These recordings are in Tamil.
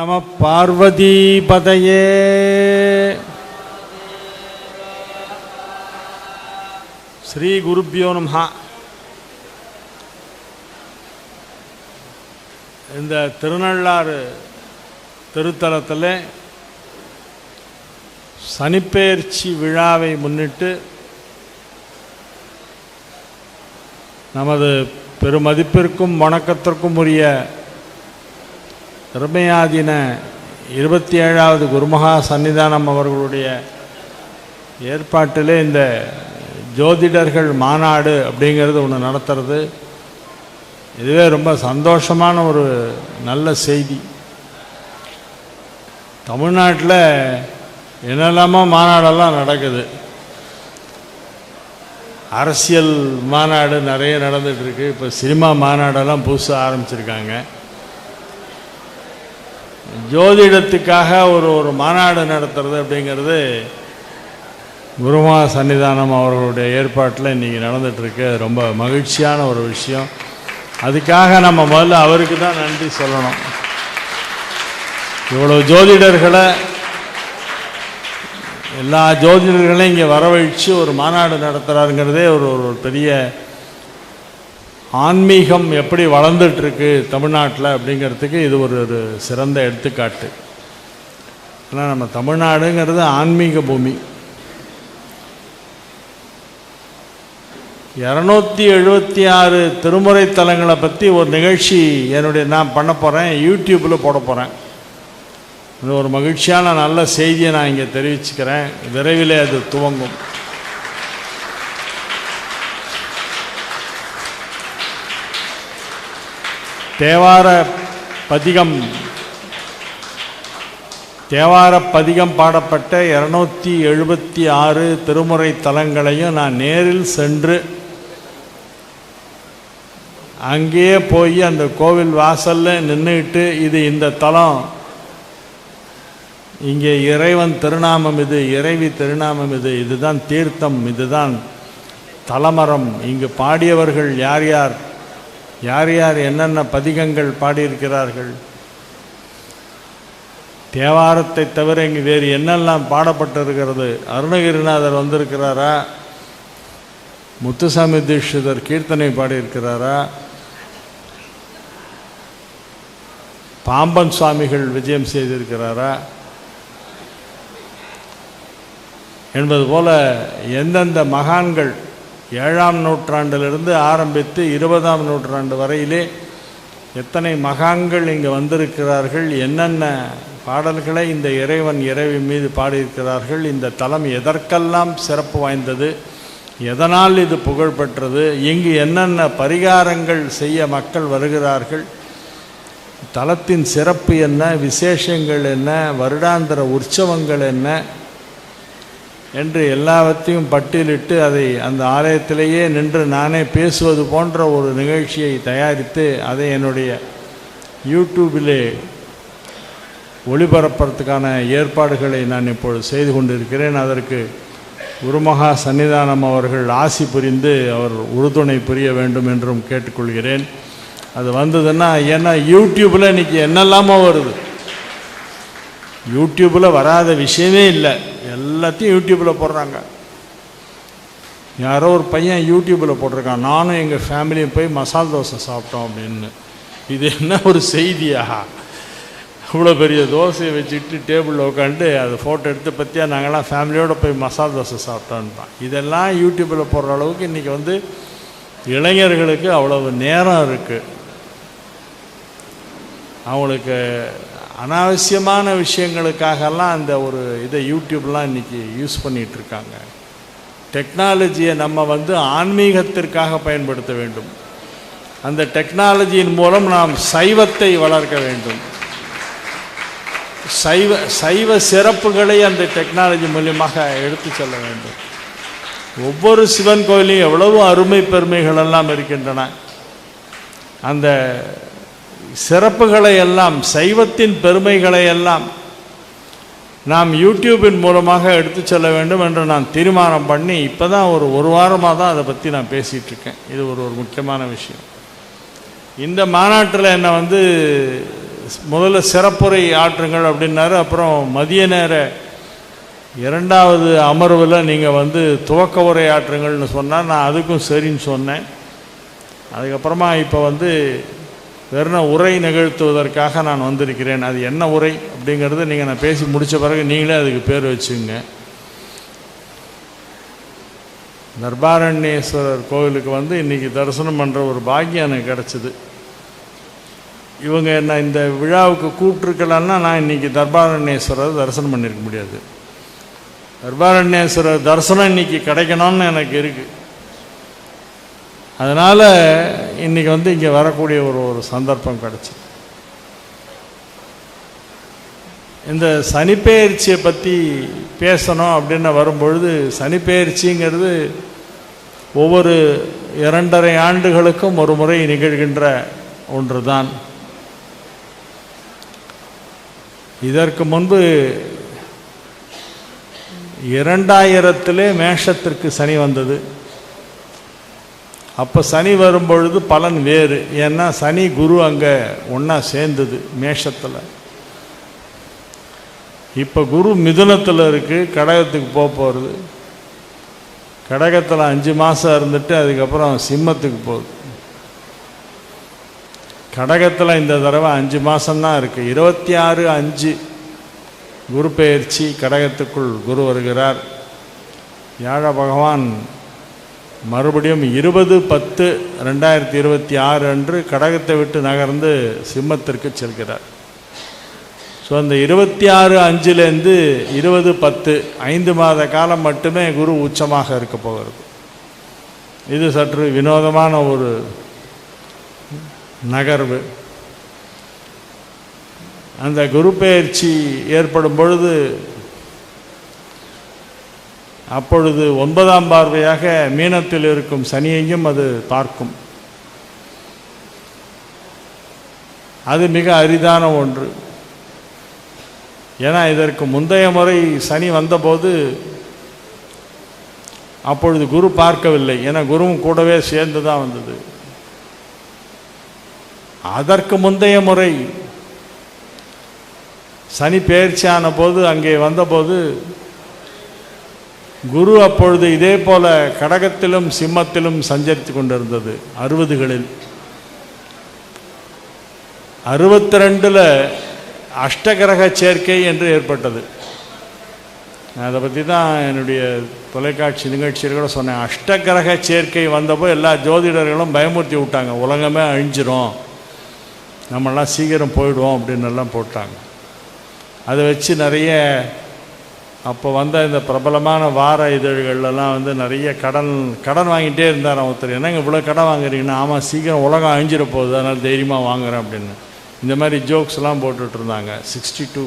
நம பார்வதிபதையே. ஸ்ரீ குருப்யோ நமஹ. இந்த திருநள்ளாறு திருத்தலத்தில் சனிப்பெயர்ச்சி விழாவை முன்னிட்டு நமது பெருமதிப்பிற்கும் வணக்கத்திற்கும் உரிய தர்மயாதீன 27வது குருமகா சன்னிதானம் அவர்களுடைய ஏற்பாட்டிலே இந்த ஜோதிடர்கள் மாநாடு அப்படிங்கிறது ஒன்று நடத்துறது. இதுவே ரொம்ப சந்தோஷமான ஒரு நல்ல செய்தி. தமிழ்நாட்டில் என்னெல்லாமோ மாநாடெல்லாம் நடக்குது. அரசியல் மாநாடு நிறைய நடந்துகிட்ருக்கு. இப்போ சினிமா மாநாடெல்லாம் புதுசாக ஆரம்பிச்சிருக்காங்க. ஜோதிடத்துக்காக ஒரு மாநாடு நடத்துறது அப்படிங்கிறது குருமகா சன்னிதானம் அவர்களுடைய ஏற்பாட்டில் இன்றைக்கி நடந்துகிட்ருக்கு. ரொம்ப மகிழ்ச்சியான ஒரு விஷயம். அதுக்காக நம்ம முதல்ல அவருக்கு தான் நன்றி சொல்லணும். இவ்வளோ ஜோதிடர்களை, எல்லா ஜோதிடர்களையும் இங்கே வரவழைச்சு ஒரு மாநாடு நடத்துகிறாருங்கிறதே ஒரு பெரிய ஆன்மீகம் எப்படி வளர்ந்துட்டுருக்கு தமிழ்நாட்டில் அப்படிங்கிறதுக்கு இது ஒரு சிறந்த எடுத்துக்காட்டு. ஏன்னா நம்ம தமிழ்நாடுங்கிறது ஆன்மீக பூமி. 276 திருமுறை தலங்களை பற்றி ஒரு நிகழ்ச்சி நான் பண்ண போகிறேன், யூடியூப்பில் போட போகிறேன். இது ஒரு மகிழ்ச்சியான நல்ல செய்தியை நான் இங்கே தெரிவிச்சுக்கிறேன். விரைவிலே அது துவங்கும். தேவார பதிகம் பாடப்பட்ட 276 திருமுறை தலங்களையும் நான் நேரில் சென்று அங்கேயே போய் அந்த கோவில் வாசலில் நின்றுக்கிட்டு, இது இந்த தலம், இங்கே இறைவன் திருநாமம் இது, இறைவி திருநாமம் இது, இதுதான் தீர்த்தம், இதுதான் தலமரம், இங்கு பாடியவர்கள் யார் யார் யார் யார் என்னென்ன பதிகங்கள் பாடியிருக்கிறார்கள், தேவாரத்தை தவிர இங்கு வேறு என்னெல்லாம் பாடப்பட்டிருக்கிறது, அருணகிரிநாதர் வந்திருக்கிறாரா, முத்துசாமி தீட்சிதர் கீர்த்தனை பாடியிருக்கிறாரா, பாம்பன் சுவாமிகள் விஜயம் செய்திருக்கிறாரா என்பது போல எந்தெந்த மகான்கள் 7ஆம் நூற்றாண்டிலிருந்து ஆரம்பித்து 20ஆம் நூற்றாண்டு வரையிலே எத்தனை மகான்கள் இங்கே வந்திருக்கிறார்கள், என்னென்ன பாடல்களை இந்த இறைவன் இறைவி மீது பாடியிருக்கிறார்கள், இந்த தலம் எதற்கெல்லாம் சிறப்பு வாய்ந்தது, எதனால் இது புகழ்பெற்றது, இங்கு என்னென்ன பரிகாரங்கள் செய்ய மக்கள் வருகிறார்கள், தலத்தின் சிறப்பு என்ன, விசேஷங்கள் என்ன, வருடாந்திர உற்சவங்கள் என்ன என்று எல்லாவற்றையும் பட்டியலிட்டு அதை அந்த ஆலயத்திலேயே நின்று நானே பேசுவது போன்ற ஒரு நிகழ்ச்சியை தயாரித்து அதை என்னுடைய யூடியூபிலே ஒளிபரப்புறதுக்கான ஏற்பாடுகளை நான் இப்பொழுது செய்து கொண்டிருக்கிறேன். அதற்கு குருமகா சன்னிதானம் அவர்கள் ஆசி புரிந்து அவர் உறுதுணை புரிய வேண்டும் என்றும் கேட்டுக்கொள்கிறேன். அது வந்ததுன்னா, ஏன்னா யூடியூப்பில் இன்றைக்கி என்னெல்லாமோ வருது. யூடியூப்பில் வராத விஷயமே இல்லை, எல்லாத்தையும் யூடியூப்பில் போடுறாங்க. யாரோ ஒரு பையன் யூடியூப்பில் போட்டிருக்கான், நானும் எங்கள் ஃபேமிலியும் போய் மசால் தோசை சாப்பிட்டோம் அப்படின்னு. இது என்ன ஒரு செய்தியா? இவ்வளோ பெரிய தோசையை வச்சுட்டு டேபிளில் உட்காந்து அதை ஃபோட்டோ எடுத்து பற்றியா நாங்கள்லாம் ஃபேமிலியோடு போய் மசால் தோசை சாப்பிட்டோன்பான். இதெல்லாம் யூடியூப்பில் போடுற அளவுக்கு இன்றைக்கி இளைஞர்களுக்கு அவ்வளவு நேரம் இருக்குது. அவங்களுக்கு அனாவசியமான விஷயங்களுக்காகலாம் அந்த இதை யூடியூப்லாம் இன்றைக்கி யூஸ் பண்ணிகிட்ருக்காங்க. டெக்னாலஜியை நம்ம ஆன்மீகத்திற்காக பயன்படுத்த வேண்டும். அந்த டெக்னாலஜியின் மூலம் நாம் சைவத்தை வளர்க்க வேண்டும். சைவ சிறப்புகளை அந்த டெக்னாலஜி மூலியமாக எடுத்து செல்ல வேண்டும். ஒவ்வொரு சிவன் கோயிலையும் எவ்வளவு அருமை பெருமைகள் எல்லாம் இருக்கின்றன. அந்த சிறப்புகளை எல்லாம், சைவத்தின் பெருமைகளை எல்லாம் நாம் யூடியூபின் மூலமாக எடுத்து செல்ல வேண்டும் என்று நான் தீர்மானம் பண்ணி இப்போ தான் ஒரு வாரமாக தான் அதை பற்றி நான் பேசிகிட்ருக்கேன். இது ஒரு முக்கியமான விஷயம். இந்த மாநாட்டில் என்னை முதல்ல சிறப்புரை ஆற்றுங்கள் அப்படின்னாரு. அப்புறம் மதிய நேர 2வது அமர்வில் நீங்கள் துவக்க உரை ஆற்றுங்கள்னு சொன்னால் நான் அதுக்கும் சரின்னு சொன்னேன். அதுக்கப்புறமா இப்போ வெறும் உரை நிகழ்த்துவதற்காக நான் வந்திருக்கிறேன். அது என்ன உரை அப்படிங்கிறது நீங்கள் நான் பேசி முடித்த பிறகு நீங்களே அதுக்கு பேர் வச்சுங்க. தர்பாரண்யேஸ்வரர் கோவிலுக்கு இன்றைக்கி தரிசனம் பண்ணுற ஒரு பாக்கியம் எனக்கு கிடச்சிது. இவங்க என்ன இந்த விழாவுக்கு கூப்பிட்ருக்கலான்னா நான் இன்றைக்கி தர்பாரண்யேஸ்வரர் தரிசனம் பண்ணியிருக்க முடியாது. தர்பாரண்யேஸ்வரர் தரிசனம் இன்றைக்கி கிடைக்கணும்னு எனக்கு இருக்குது. அதனால் இன்றைக்கி இங்கே வரக்கூடிய ஒரு சந்தர்ப்பம் கிடச்சி. இந்த சனிப்பெயர்ச்சியை பற்றி பேசணும் அப்படின்னு வரும்பொழுது, சனிப்பெயர்ச்சிங்கிறது ஒவ்வொரு 2.5 ஆண்டுகளுக்கும் ஒரு முறை நிகழ்கின்ற ஒன்று தான். இதற்கு முன்பு 2000 மேஷத்திற்கு சனி வந்தது. அப்போ சனி வரும்பொழுது பலன் வேறு. ஏன்னா சனி குரு அங்கே ஒன்றா சேர்ந்தது மேஷத்தில். இப்போ குரு மிதுனத்தில் இருக்குது, கடகத்துக்கு போகிறது. கடகத்தில் 5 மாதம் இருந்துட்டு அதுக்கப்புறம் சிம்மத்துக்கு போகுது. கடகத்தில் இந்த தடவை 5 மாதம்தான் இருக்குது. 26/5 குரு பெயர்ச்சி கடகத்துக்குள் குரு வருகிறார். வியாழ பகவான் மறுபடியும் 20/10/2026 அன்று கடகத்தை விட்டு நகர்ந்து சிம்மத்திற்கு செல்கிறார். ஸோ அந்த 26/5 20/10 5 மாத காலம் மட்டுமே குரு உச்சமாக இருக்க போகிறது. இது சற்று வினோதமான ஒரு நகர்வு. அந்த குரு பெயர்ச்சி ஏற்படும் பொழுது அப்பொழுது 9ஆம் பார்வையாக மீனத்தில் இருக்கும் சனியையும் அது பார்க்கும். அது மிக அரிதான ஒன்று. ஏன்னா இதற்கு முந்தைய முறை சனி வந்தபோது அப்பொழுது குரு பார்க்கவில்லை. ஏன்னா குருவும் கூடவே சேர்ந்து தான் வந்தது. அதற்கு முந்தைய முறை சனி பெயர்ச்சியான போது அங்கே வந்தபோது குரு அப்பொழுது இதே போல கடகத்திலும் சிம்மத்திலும் சஞ்சரித்து கொண்டிருந்தது. 60களில் 62 அஷ்டகிரக சேர்க்கை என்று ஏற்பட்டது. அதை பற்றி தான் என்னுடைய தொலைக்காட்சி நிகழ்ச்சியில் கூட சொன்னேன். அஷ்டகிரக சேர்க்கை வந்தப்போ எல்லா ஜோதிடர்களும் பயமுறுத்தி விட்டாங்க. உலகமே அழிஞ்சிரும், நம்மளாம் சீக்கிரம் போயிடுவோம் அப்படின்னு எல்லாம் போட்டாங்க. அதை வச்சு நிறைய அப்போ இந்த பிரபலமான வார இதழ்கள்லாம் நிறைய கடன் வாங்கிட்டே இருந்தார் ஒருத்தர். என்னங்க இவ்வளோ கடன் வாங்குறீங்கன்னா, ஆமாம் சீக்கிரம் உலகம் அழிஞ்சிட போகுது, அதனால் தைரியமாக வாங்குகிறேன் அப்படின்னு இந்த மாதிரி ஜோக்ஸ்லாம் போட்டுட்ருந்தாங்க. 62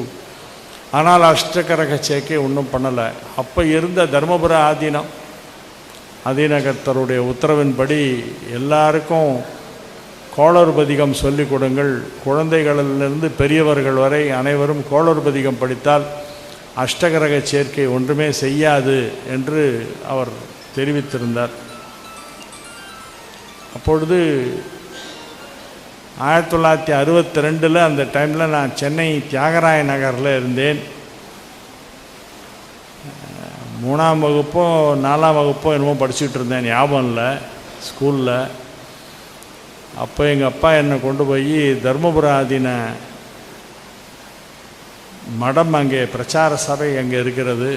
ஆனால் அஷ்டகிரக சேர்க்கை ஒன்றும் பண்ணலை. அப்போ இருந்த தர்மபுர ஆதீனகர்த்தருடைய உத்தரவின்படி எல்லாருக்கும் கோளறுபதிகம் சொல்லிக் கொடுங்கள், குழந்தைகளிலிருந்து பெரியவர்கள் வரை அனைவரும் கோளறுபதிகம் படித்தால் அஷ்டகிரக சேர்க்கை ஒன்றுமே செய்யாது என்று அவர் தெரிவித்திருந்தார். அப்பொழுது 1962 அந்த டைமில் நான் சென்னை தியாகராய நகரில் இருந்தேன். 3ஆம் வகுப்போ 4ஆம் வகுப்போ என்னமோ படிச்சுட்டு இருந்தேன், ஞாபகம் இல்லை, ஸ்கூலில். அப்போ எங்கள் அப்பா என்னை கொண்டு போய் தர்மபுர ஆதீன மடம், அங்கே பிரச்சார சபை அங்கே இருக்கிறது,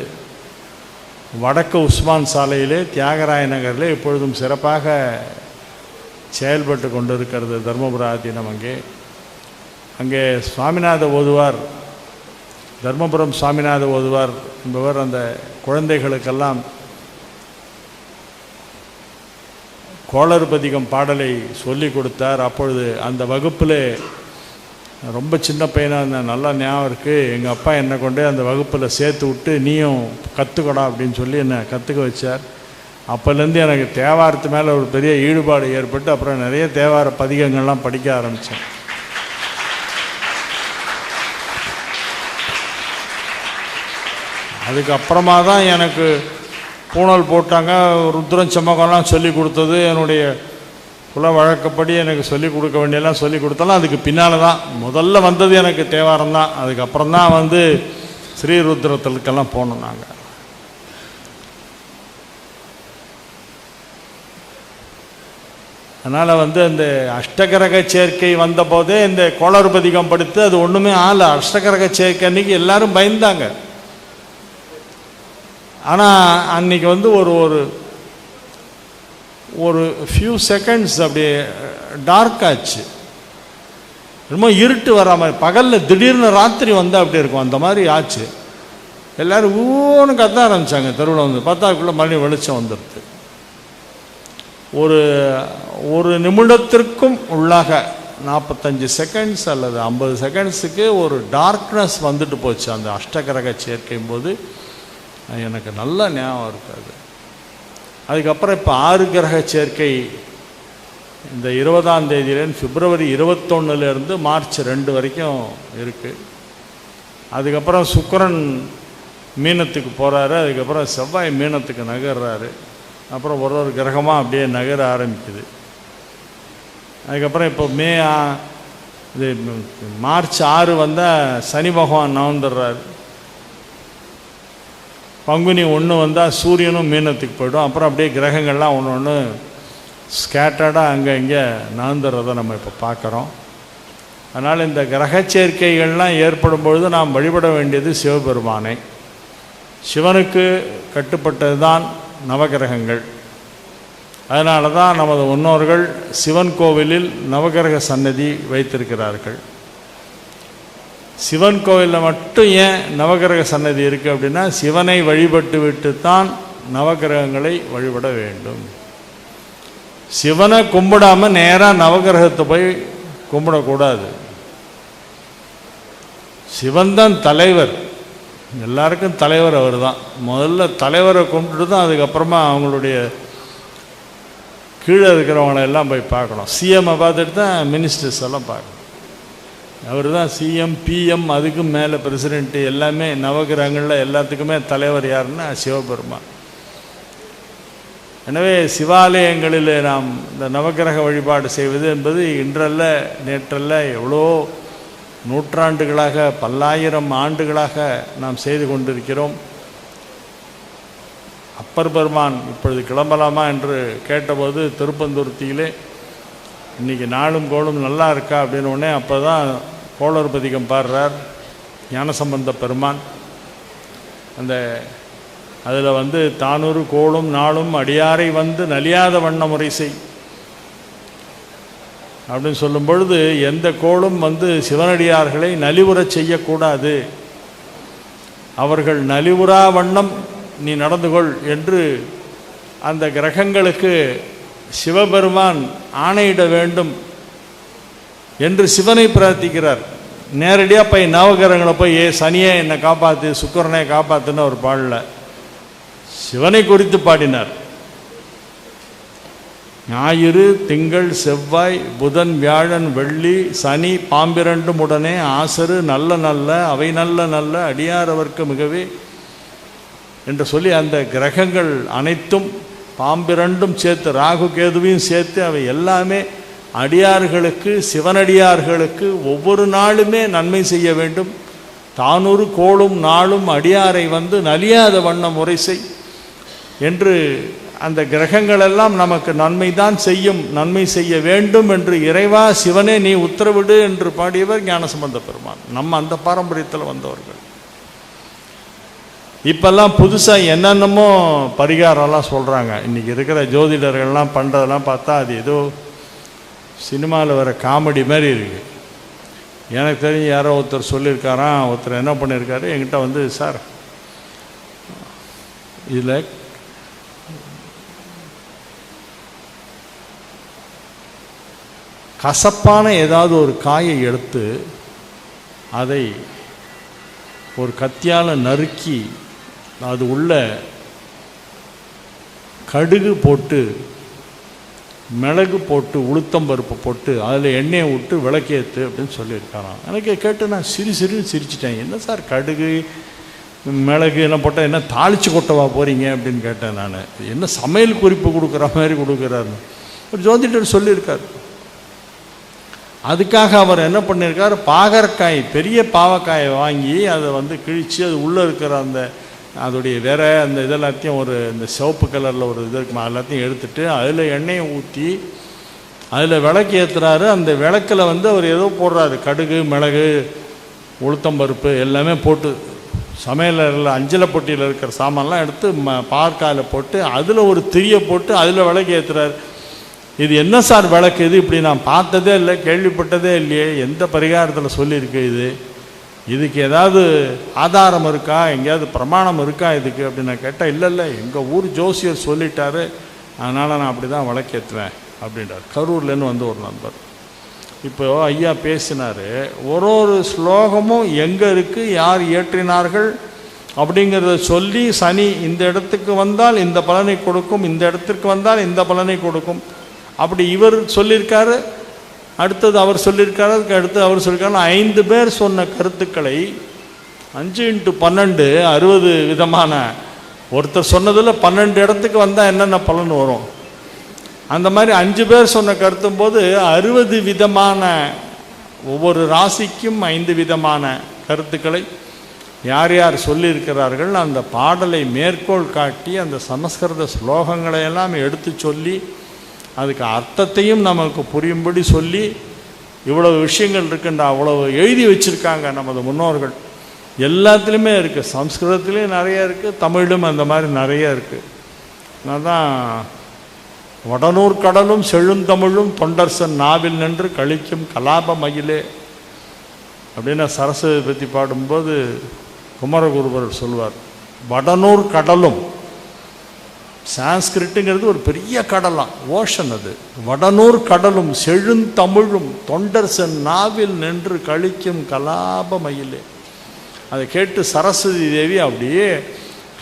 வடக்கு உஸ்மான் சாலையிலே தியாகராய நகரில் எப்பொழுதும் சிறப்பாக செயல்பட்டு கொண்டிருக்கிறது தர்மபுர ஆதீனம். அங்கே சுவாமிநாத ஓதுவார், தர்மபுரம் சுவாமிநாத ஓதுவார் என்பவர் அந்த குழந்தைகளுக்கெல்லாம் கோளறுபதிகம் பாடலை சொல்லி கொடுத்தார். அப்பொழுது அந்த வகுப்பில் ரொம்ப சின்ன பையனாக இருந்தேன், நல்லா ஞாபகம் இருக்குது. எங்கள் அப்பா என்னை கொண்டு அந்த வகுப்பில் சேர்த்து விட்டு நீயும் கற்றுக்கடா அப்படின்னு சொல்லி என்னை கற்றுக்க வச்சார். அப்போலேருந்து எனக்கு தேவாரத்து மேலே ஒரு பெரிய ஈடுபாடு ஏற்பட்டு அப்புறம் நிறைய தேவார பதிகங்கள்லாம் படிக்க ஆரம்பித்தேன். அதுக்கப்புறமா தான் எனக்கு பூணல் போட்டாங்க, ருத்ரம் சமகம்லாம் சொல்லி கொடுத்தது என்னுடைய குல வழக்கப்படி எனக்கு சொல்லிக் கொடுக்க வேண்டியெல்லாம் சொல்லிக் கொடுத்தாலும் அதுக்கு பின்னால் தான் முதல்ல வந்தது எனக்கு தேவாரம் தான். அதுக்கப்புறம் தான் வந்து ஸ்ரீருத்ரத்திற்கெல்லாம் போனோம் நாங்கள். அதனால் வந்து இந்த அஷ்டகரக சேர்க்கை வந்த போதே இந்த கோளறுபதிகம் படுத்து அது ஒன்றுமே ஆள. அஷ்டகரக சேர்க்கை அன்றைக்கி எல்லாரும் பயந்தாங்க. ஆனால் அன்றைக்கி வந்து ஒரு ஒரு ஒரு ஃபியூ செகண்ட்ஸ் அப்படியே டார்க் ஆச்சு. ரொம்ப இருட்டு வர மாதிரி, பகலில் திடீர்னு ராத்திரி வந்தால் அப்படி இருக்கும், அந்த மாதிரி ஆச்சு. எல்லோரும் ஊன்னு கத்த ஆரம்பித்தாங்க. தெருவில் வந்து பார்த்தாக்குள்ளே மறுபடியும் வெளிச்சம் வந்துடுது. ஒரு ஒரு நிமிடத்திற்கும் உள்ளாக 45 செகண்ட்ஸ் அல்லது 50 செகண்ட்ஸுக்கு ஒரு டார்க்னஸ் வந்துட்டு போச்சு அந்த அஷ்டகரக சேர்க்கையும் போது. எனக்கு நல்ல ஞாபகம் இருக்காது. அதுக்கப்புறம் இப்போ 6 கிரக சேர்க்கை இந்த 20ஆம் தேதியிலேருந்து பிப்ரவரி 21 மார்ச் 2 வரைக்கும் இருக்குது. அதுக்கப்புறம் சுக்கிரன் மீனத்துக்கு போகிறாரு. அதுக்கப்புறம் செவ்வாய் மீனத்துக்கு நகர்றாரு. அப்புறம் ஒரு ஒரு கிரகமாக அப்படியே நகர ஆரம்பிக்குது. அதுக்கப்புறம் இப்போ இது மார்ச் 6 வந்தால் சனி பகவான் நகர்ந்துடுறாரு. பங்குனி 1 வந்தால் சூரியனும் மீனத்துக்கு போய்டும். அப்புறம் அப்படியே கிரகங்கள்லாம் ஒன்று ஒன்று ஸ்கேட்டர்டாக அங்கே இங்கே நகர்ந்துறதை நம்ம இப்போ பார்க்குறோம். அதனால் இந்த கிரக சேர்க்கைகள்லாம் ஏற்படும் பொழுது நாம் வழிபட வேண்டியது சிவபெருமானை. சிவனுக்கு கட்டுப்பட்டது தான் நவகிரகங்கள். அதனால தான் நமது முன்னோர்கள் சிவன் கோவிலில் நவகிரக சன்னதி வைத்திருக்கிறார்கள். சிவன் கோவிலில் மட்டும் ஏன் நவகிரக சன்னதி இருக்குது அப்படின்னா, சிவனை வழிபட்டு விட்டு தான் நவகிரகங்களை வழிபட வேண்டும். சிவனை கும்பிடாமல் நேராக நவகிரகத்தை போய் கும்பிடக்கூடாது. சிவன் தான் தலைவர், எல்லாருக்கும் தலைவர் அவர் தான். முதல்ல தலைவரை கும்பிட்டு தான் அதுக்கப்புறமா அவங்களுடைய கீழே இருக்கிறவங்கள எல்லாம் போய் பார்க்கணும். சிஎம்மை பார்த்துட்டு தான் மினிஸ்டர்ஸ் எல்லாம் பார்க்கணும். அவர் தான் சிஎம், பிஎம், அதுக்கும் மேலே பிரசிடெண்ட்டு, எல்லாமே நவகிரகங்களில் எல்லாத்துக்குமே தலைவர் யாருன்னா சிவபெருமான். எனவே சிவாலயங்களில் நாம் இந்த நவகிரக வழிபாடு செய்வது என்பது இன்றல்ல நேற்றல்ல, எவ்வளோ நூற்றாண்டுகளாக, பல்லாயிரம் ஆண்டுகளாக நாம் செய்து கொண்டிருக்கிறோம். அப்பர் பெருமான் இப்பொழுது கிளம்பலாமா என்று கேட்டபோது திருப்பந்துருத்தியிலே இன்றைக்கி நாளும் கோளும் நல்லா இருக்கா அப்படின்னு உடனே அப்போ தான் கோளறுபதிகம் பாடுறார் ஞானசம்பந்த பெருமான். அதில் வந்து தானூறு கோளும் நாளும் அடியாரை வந்து நலியாத வண்ண முறை செய் அப்படின்னு சொல்லும் பொழுது, எந்த கோளும் வந்து சிவனடியார்களை நலிவுறச் செய்யக்கூடாது, அவர்கள் நலிவுறா வண்ணம் நீ நடந்து கொள் என்று அந்த கிரகங்களுக்கு சிவபெருமான் ஆணையிட வேண்டும் என்று சிவனை பிரார்த்திக்கிறார். நேரடியாக போய் நவகிரகங்களை போய் சனியை என்னை காப்பாற்று, சுக்கிரனை காப்பாற்றுன்னு அவர் பாடல, சிவனை குறித்து பாடினார். ஞாயிறு திங்கள் செவ்வாய் புதன் வியாழன் வெள்ளி சனி பாம்பிரண்டும் உடனே ஆசரு நல்ல நல்ல அவை நல்ல நல்ல அடியாரவர்க்கு மிகவே என்று சொல்லி அந்த கிரகங்கள் அனைத்தும் பாம்பிரண்டும் சேர்த்து ராகு கேதுவையும் சேர்த்து அவை எல்லாமே அடியார்களுக்கு, சிவனடியார்களுக்கு ஒவ்வொரு நாளுமே நன்மை செய்ய வேண்டும். தானூறு கோளும் நாளும் அடியாரை வந்து நலியாத வண்ண முறை செய் என்று அந்த கிரகங்களெல்லாம் நமக்கு நன்மை தான் செய்யும், நன்மை செய்ய வேண்டும் என்று இறைவா சிவனே நீ உத்தரவிடு என்று பாடியவர் ஞானசம்பந்த பெருமான். நம்ம அந்த பாரம்பரியத்தில் வந்தவர்கள். இப்பெல்லாம் புதுசாக என்னென்னமோ பரிகாரம்லாம் சொல்கிறாங்க. இன்றைக்கி இருக்கிற ஜோதிடர்கள்லாம் பண்ணுறதெல்லாம் பார்த்தா அது ஏதோ சினிமாவில் வர காமெடி மாதிரி இருக்குது. எனக்கு தெரிஞ்சு யாரோ ஒருத்தர் சொல்லியிருக்காராம், ஒருத்தர் என்ன பண்ணியிருக்காரு என்கிட்ட வந்து, சார் இதில் கசப்பான ஏதாவது ஒரு காயை எடுத்து அதை ஒரு கத்தியால் நறுக்கி அது உள்ள கடுகு போட்டு மிளகு போட்டு உளுத்தம்பருப்பு போட்டு அதில் எண்ணெயை விட்டு விளக்கேற்று அப்படின்னு சொல்லியிருக்காராம். எனக்கு கேட்டு நான் சிரின்னு சிரிச்சிட்டேன். என்ன சார் கடுகு மிளகு என்ன போட்டால் என்ன தாளித்து கொட்டவா போகிறீங்க அப்படின்னு கேட்டேன் நான். என்ன சமையல் குறிப்பு கொடுக்குற மாதிரி கொடுக்குறாரு. ஒரு ஜோதிடர் சொல்லியிருக்கார். அதுக்காக அவர் என்ன பண்ணியிருக்கார், பாகற்காய் பெரிய பாவக்காயை வாங்கி அதை வந்து கிழித்து அது உள்ளே இருக்கிற அந்த அதோடைய வேற அந்த இதெல்லாத்தையும் ஒரு இந்த சிவப்பு கலரில் ஒரு இது இருக்குமா எல்லாத்தையும் எடுத்துகிட்டு அதில் எண்ணெயை ஊற்றி அதில் விளக்கு ஏற்றுறாரு. அந்த விளக்கில் வந்து அவர் ஏதோ போடுறாரு, கடுகு மிளகு உளுத்தம்பருப்பு எல்லாமே போட்டு சமையலில் அஞ்சலை பொட்டியில் இருக்கிற சாமான்லாம் எடுத்து பாற்காயில் போட்டு அதில் ஒரு திரியை போட்டு அதில் விளக்கு ஏற்றுறாரு. இது என்ன சார் விளக்கு இது, இப்படி நான் பார்த்ததே இல்லை, கேள்விப்பட்டதே இல்லையே, எந்த பரிகாரத்தில் சொல்லியிருக்கு இதுக்கு ஏதாவது ஆதாரம் இருக்கா, எங்கேயாவது பிரமாணம் இருக்கா இதுக்கு அப்படின்னு நான் கேட்டால், இல்லை எங்கள் ஊர் ஜோசியர் சொல்லிட்டாரு, அதனால் நான் அப்படி தான் விளக்கேற்றுவேன் அப்படின்றார். கரூர்லேருந்து வந்து ஒரு நண்பர். இப்போ ஐயா பேசினார், ஒரு ஸ்லோகமும் எங்கே இருக்குது, யார் இயற்றினார்கள் அப்படிங்கிறத சொல்லி, சனி இந்த இடத்துக்கு வந்தால் இந்த பலனை கொடுக்கும், இந்த இடத்திற்கு வந்தால் இந்த பலனை கொடுக்கும் அப்படி இவர் சொல்லியிருக்காரு, அடுத்தது அவர் சொல்லியிருக்காரு, அதுக்கு அடுத்து அவர் சொல்லியிருக்காரு. 5 பேர் சொன்ன கருத்துக்களை 5 × 12 60 விதமான, ஒருத்தர் சொன்னதில் 12 இடத்துக்கு வந்தால் என்னென்ன பலன் வரும், அந்த மாதிரி 5 பேர் சொன்ன கருத்தும் போது 60 விதமான, ஒவ்வொரு ராசிக்கும் 5 விதமான கருத்துக்களை யார் யார் சொல்லியிருக்கிறார்கள், அந்த பாடலை மேற்கோள் காட்டி அந்த சமஸ்கிருத ஸ்லோகங்களை எல்லாம் எடுத்து சொல்லி அதுக்கு அர்த்தத்தையும் நமக்கு புரியும்படி சொல்லி இவ்வளவு விஷயங்கள் இருக்குன்ற அவ்வளவு எழுதி வச்சுருக்காங்க நமது முன்னோர்கள். எல்லாத்துலேயுமே இருக்குது, சம்ஸ்கிருதத்துலேயும் நிறைய இருக்குது, தமிழும் அந்த மாதிரி நிறைய இருக்குது. அதான் வடநூர் கடலும் செழுந்தமிழும் தொண்டர்சன் நாவில் நின்று கழிக்கும் கலாப மயிலே அப்படின்னு சரஸ்வதி பற்றி பாடும்போது குமரகுருபர் சொல்வார். வடநூர் கடலும், சான்ஸ்கிரிட்டுங்கிறது ஒரு பெரிய கடலாம், ஓஷன் அது. வடநூர் கடலும் செழுந்தமிழும் தொண்டர்சன் நாவில் நின்று கழிக்கும் கலாப மயிலே. அதை கேட்டு சரஸ்வதி தேவி அப்படியே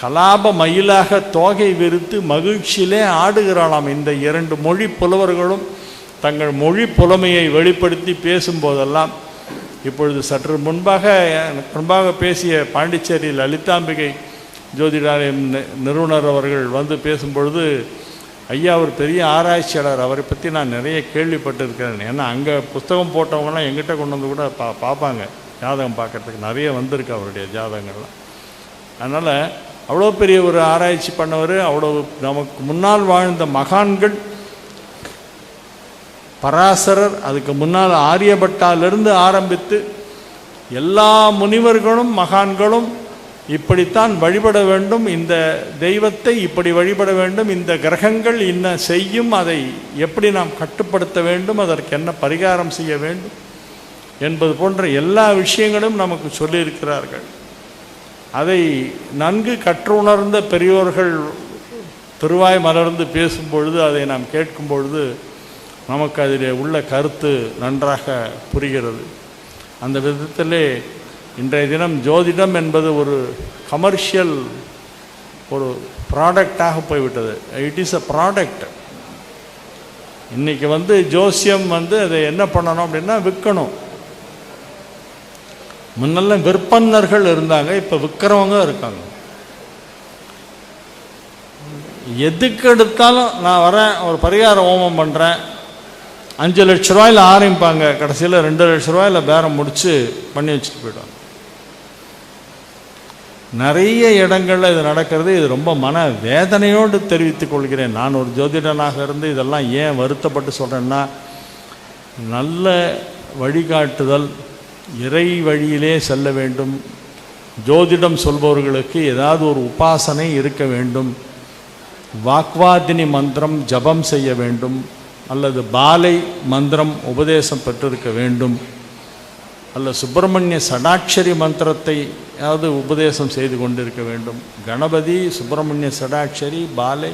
கலாப மயிலாக தோகை விரித்து மகிழ்ச்சியிலே ஆடுகிறாளாம். இந்த 2 மொழி புலவர்களும் தங்கள் மொழி புலமையை வெளிப்படுத்தி பேசும்போதெல்லாம், இப்பொழுது சற்று முன்பாக பேசிய பாண்டிச்சேரி லலிதாம்பிகை ஜோதிடாலயம் நிறுவனர் அவர்கள் வந்து பேசும்பொழுது, ஐயா அவர் பெரிய ஆராய்ச்சியாளர், அவரை பற்றி நான் நிறைய கேள்விப்பட்டிருக்கிறேன். ஏன்னா அங்கே புஸ்தகம் போட்டவங்கலாம் எங்கிட்ட கொண்டு வந்து கூட பார்ப்பாங்க, ஜாதகம் பார்க்குறதுக்கு நிறைய வந்திருக்கு அவருடைய ஜாதகங்கள்லாம். அதனால் அவ்வளோ பெரிய ஒரு ஆராய்ச்சி பண்ணவர். அவ்வளோ நமக்கு முன்னால் வாழ்ந்த மகான்கள், பராசரர், அதுக்கு முன்னால் ஆரியபட்டாலிருந்து ஆரம்பித்து எல்லா முனிவர்களும் மகான்களும் இப்படித்தான் வழிபட வேண்டும், இந்த தெய்வத்தை இப்படி வழிபட வேண்டும், இந்த கிரகங்கள் என்ன செய்யும், அதை எப்படி நாம் கட்டுப்படுத்த வேண்டும், அதற்கு என்ன பரிகாரம் செய்ய வேண்டும் என்பது போன்ற எல்லா விஷயங்களும் நமக்கு சொல்லியிருக்கிறார்கள். அதை நன்கு கற்றுணர்ந்த பெரியோர்கள் திருவாய் மலர்ந்து பேசும்பொழுது, அதை நாம் கேட்கும் பொழுது நமக்கு அதில் உள்ள கருத்து நன்றாக புரிகிறது. அந்த விதத்திலே இன்றைய தினம் ஜோதிடம் என்பது ஒரு கமர்ஷியல் ஒரு ப்ராடக்டாக போய்விட்டது. It is a product. இன்றைக்கி வந்து ஜோசியம் வந்து அதை என்ன பண்ணணும் அப்படின்னா விற்கணும். முன்னெல்லாம் விற்பனர்கள் இருந்தாங்க, இப்போ விற்கிறவங்க இருக்காங்க. எதுக்கு எடுத்தாலும் நான் வரேன், ஒரு பரிகார ஹோமம் பண்ணுறேன், 5 லட்ச ரூபாயில் ஆரம்பிப்பாங்க, கடைசியில் 2 லட்ச ரூபாயில் பேரம் முடித்து பண்ணி வச்சுட்டு போய்டுவாங்க. நிறைய இடங்களில் இது நடக்கிறது. இது ரொம்ப மன வேதனையோடு தெரிவித்துக் கொள்கிறேன். நான் ஒரு ஜோதிடனாக இருந்து இதெல்லாம் ஏன் வருத்தப்பட்டு சொல்கிறேன்னா, நல்ல வழிகாட்டுதல், இறை வழியிலே செல்ல வேண்டும். ஜோதிடம் சொல்பவர்களுக்கு ஏதாவது ஒரு உபாசனை இருக்க வேண்டும். வாக்வாதினி மந்திரம் ஜபம் செய்ய வேண்டும், அல்லது பாலை மந்திரம் உபதேசம் பெற்றிருக்க வேண்டும், அல்ல சுப்பிரமணிய சடாட்சரி மந்திரத்தை யாவது உபதேசம் செய்து கொண்டிருக்க வேண்டும். கணபதி, சுப்பிரமணிய சடாட்சரி, பாலை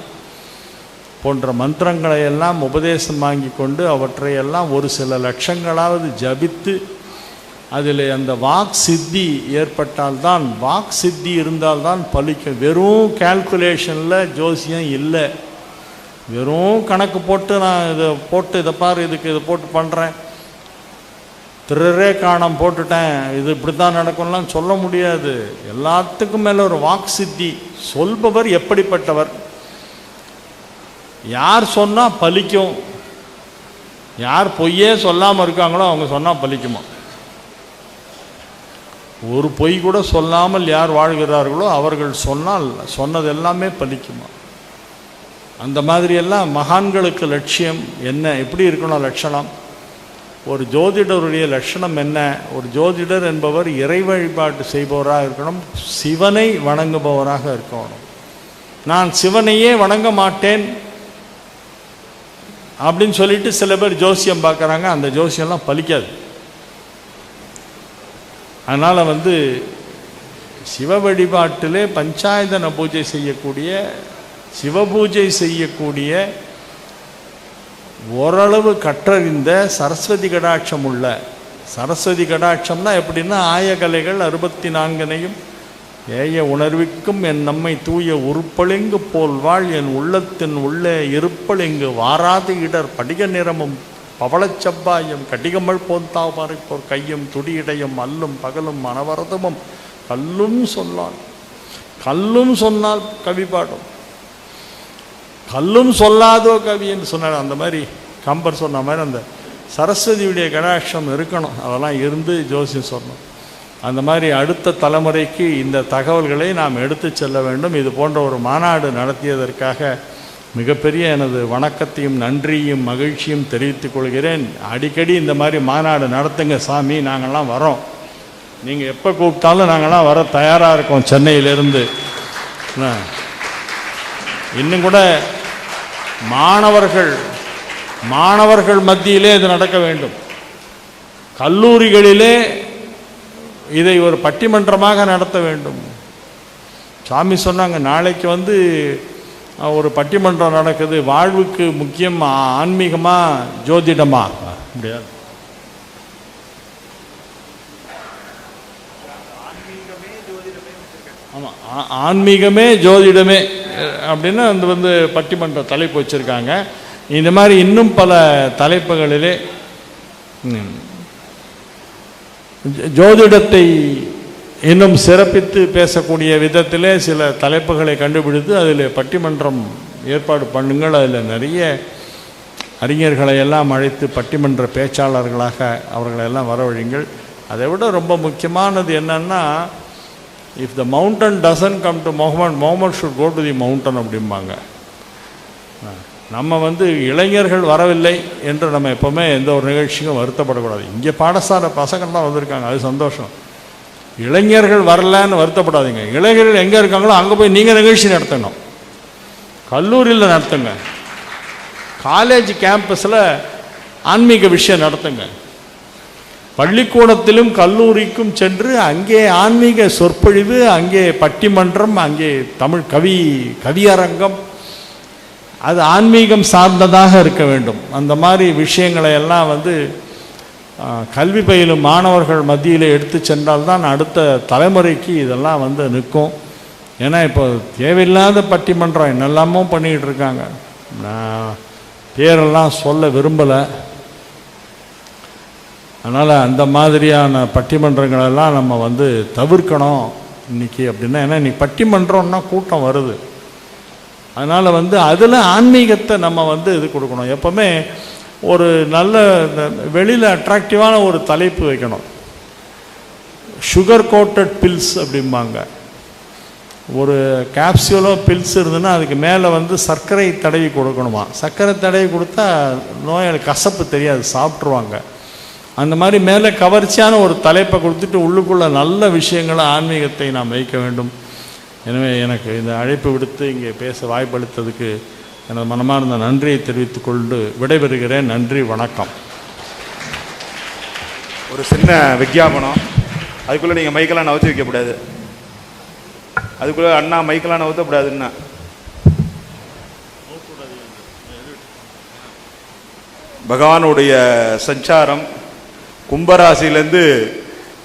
போன்ற மந்திரங்களை எல்லாம் உபதேசம் வாங்கி கொண்டு அவற்றையெல்லாம் ஒரு சில லட்சங்களாவது ஜபித்து அதில் அந்த வாக் சித்தி ஏற்பட்டால்தான், வாக் சித்தி இருந்தால்தான் பலிக்கும். வெறும் கால்குலேஷனில் ஜோசியம் இல்லை. வெறும் கணக்கு போட்டு நான் இதை பாரு, இதுக்கு இதை போட்டு பண்ணுறேன், திருரே காணம் போட்டுட்டேன், இது இப்படி தான் நடக்கும்லாம் சொல்ல முடியாது. எல்லாத்துக்கும் மேலே ஒரு வாக் சித்தி. சொல்பவர் எப்படிப்பட்டவர், யார் சொன்னால் பலிக்கும், யார் பொய்யே சொல்லாமல் இருக்காங்களோ அவங்க சொன்னால் பலிக்குமா? ஒரு பொய் கூட சொல்லாமல் யார் வாழ்கிறார்களோ அவர்கள் சொன்னால் சொன்னது எல்லாமே பலிக்குமா? அந்த மாதிரியெல்லாம் மகான்களுக்கு லட்சியம் என்ன, எப்படி இருக்கணும் லட்சணம்? ஒரு ஜோதிடருடைய லட்சணம் என்ன? ஒரு ஜோதிடர் என்பவர் இறை வழிபாட்டு செய்பவராக இருக்கணும், சிவனை வணங்குபவராக இருக்கணும். நான் சிவனையே வணங்க மாட்டேன் அப்படின்னு சொல்லிட்டு சில பேர் ஜோசியம் பார்க்குறாங்க. அந்த ஜோசியம்லாம் பலிக்காது. அதனால் சிவ வழிபாட்டிலே பஞ்சாயதன பூஜை செய்யக்கூடிய, சிவபூஜை செய்யக்கூடிய, ஓரளவு கற்றறிந்த சரஸ்வதி கடாட்சம் உள்ள, சரஸ்வதி கடாட்சம்னா எப்படின்னா ஆயகலைகள் 64 ஏய உணர்விக்கும் என் நம்மை தூய உருப்பளிங்கு போல் வாழ் என் உள்ளத்தின் உள்ளே இருப்பளிங்கு வாராது இடர் படிக நிறமும் பவளச்சப்பாயம் கடிகமல் போந்தாவ் மறைப்போர் கையும் துடியிடையும் அல்லும் பகலும் மனவரதமும் கல்லும் சொன்னான். கல்லும் சொன்னால் கவி பாடும், கல்லும் சொல்லாதோ கவி என்று சொன்னார். அந்த மாதிரி கம்பர் சொன்ன மாதிரி அந்த சரஸ்வதியுடைய கடாட்சம் இருக்கணும். அதெல்லாம் இருந்து ஜோசியம் சொன்னோம். அந்த மாதிரி அடுத்த தலைமுறைக்கு இந்த தகவல்களை நாம் எடுத்து செல்ல வேண்டும். இது போன்ற ஒரு மாநாடு நடத்தியதற்காக மிகப்பெரிய எனது வணக்கத்தையும் நன்றியும் மகிழ்ச்சியும் தெரிவித்துக் கொள்கிறேன். அடிக்கடி இந்த மாதிரி மாநாடு நடத்துங்க சாமி, நாங்கள்லாம் வரோம். நீங்கள் எப்போ கூப்பிட்டாலும் நாங்கள்லாம் வர தயாராக இருக்கோம் சென்னையிலிருந்து. இன்னும் கூட மாணவர்கள் மத்தியிலே இது நடக்க வேண்டும். கல்லூரிகளிலே இதை ஒரு பட்டிமன்றமாக நடத்த வேண்டும். சாமி சொன்னாங்க, நாளைக்கு ஒரு பட்டிமன்றம் நடக்குது, வாழ்வுக்கு முக்கியம் ஆன்மீகமா ஜோதிடமா? முடியாது. ஆமாம், ஆன்மீகமே ஜோதிடமே அப்படின்னு பட்டிமன்ற தலைப்பு வச்சுருக்காங்க. இந்த மாதிரி இன்னும் பல தலைப்புகளிலே ஜோதிடத்தை இன்னும் சிறப்பித்து பேசக்கூடிய விதத்திலே சில தலைப்புகளை கண்டுபிடித்து அதில் பட்டிமன்றம் ஏற்பாடு பண்ணுங்கள். அதில் நிறைய அறிஞர்களை எல்லாம் அழைத்து பட்டிமன்ற பேச்சாளர்களாக அவர்களெல்லாம் வரவழைங்கள். அதை விட ரொம்ப முக்கியமானது என்னன்னா, if the mountain doesn't come to Muhammad should go to the mountain அப்படிம்பாங்க. நம்ம இளைஞர்கள் வரவில்லை என்று நம்ம எப்போவுமே எந்த ஒரு நிகழ்ச்சிக்கும் வருத்தப்படக்கூடாது. இங்கே பாடசாலை பசங்கள்லாம் வந்திருக்காங்க, அது சந்தோஷம். இளைஞர்கள் வரலன்னு வருத்தப்படாதீங்க. இளைஞர்கள் எங்கே இருக்காங்களோ அங்கே போய் நீங்கள் நிகழ்ச்சி நடத்தணும். கல்லூரியில் நடத்துங்க, காலேஜ் கேம்பஸில் ஆன்மீக விஷயம் நடத்துங்க. பள்ளிக்கூடத்திலும் கல்லூரிக்கும் சென்று அங்கே ஆன்மீக சொற்பொழிவு, அங்கே பட்டிமன்றம், அங்கே தமிழ் கவியரங்கம், அது ஆன்மீகம் சார்ந்ததாக இருக்க வேண்டும். அந்த மாதிரி விஷயங்களை எல்லாம் கல்வி பயிலும் மாணவர்கள் மத்தியில் எடுத்து சென்றால்தான் அடுத்த தலைமுறைக்கு இதெல்லாம் நிற்கும். ஏன்னா இப்போ தேவையில்லாத பட்டிமன்றம் என்னெல்லாமோ பண்ணிக்கிட்டு இருக்காங்க. நான் பேரெல்லாம் சொல்ல விரும்பலை. அதனால் அந்த மாதிரியான பட்டிமன்றங்களெல்லாம் நம்ம தவிர்க்கணும் இன்றைக்கி. அப்படின்னா ஏன்னா இன்றைக்கி பட்டிமன்றம்னா கூட்டம் வருது. அதனால் அதில் ஆன்மீகத்தை நம்ம இது கொடுக்கணும். எப்போவுமே ஒரு நல்ல வெளியில் அட்ராக்டிவான ஒரு தலைப்பு வைக்கணும். சுகர் கோட்டட் பில்ஸ் அப்படிம்பாங்க. ஒரு கேப்சியூலோ பில்ஸ் இருந்ததுன்னா அதுக்கு மேலே சர்க்கரை தடவி கொடுக்கணுமா. சர்க்கரை தடவி கொடுத்தா நோயாளி கசப்பு தெரியாது, சாப்பிட்ருவாங்க. அந்த மாதிரி மேலே கவர்ச்சியான ஒரு தலைப்பை கொடுத்துட்டு உள்ளுக்குள்ள நல்ல விஷயங்களை ஆன்மீகத்தை நாம் வைக்க வேண்டும். எனவே எனக்கு இந்த அழைப்பு விடுத்து இங்கே பேச வாய்ப்பளித்ததுக்கு எனது மனமார்ந்த நன்றியை தெரிவித்துக் கொண்டு விடைபெறுகிறேன். நன்றி, வணக்கம். ஒரு சின்ன விஞ்ஞாபனம். அதுக்குள்ளே நீங்கள் மைக்கெல்லாம் நவுத்தி வைக்கக்கூடாது. அதுக்குள்ளே அண்ணா மைக்கெல்லாம் நவுத்தக்கூடாதுன்னா பகவானுடைய சஞ்சாரம் கும்பராசிலேருந்து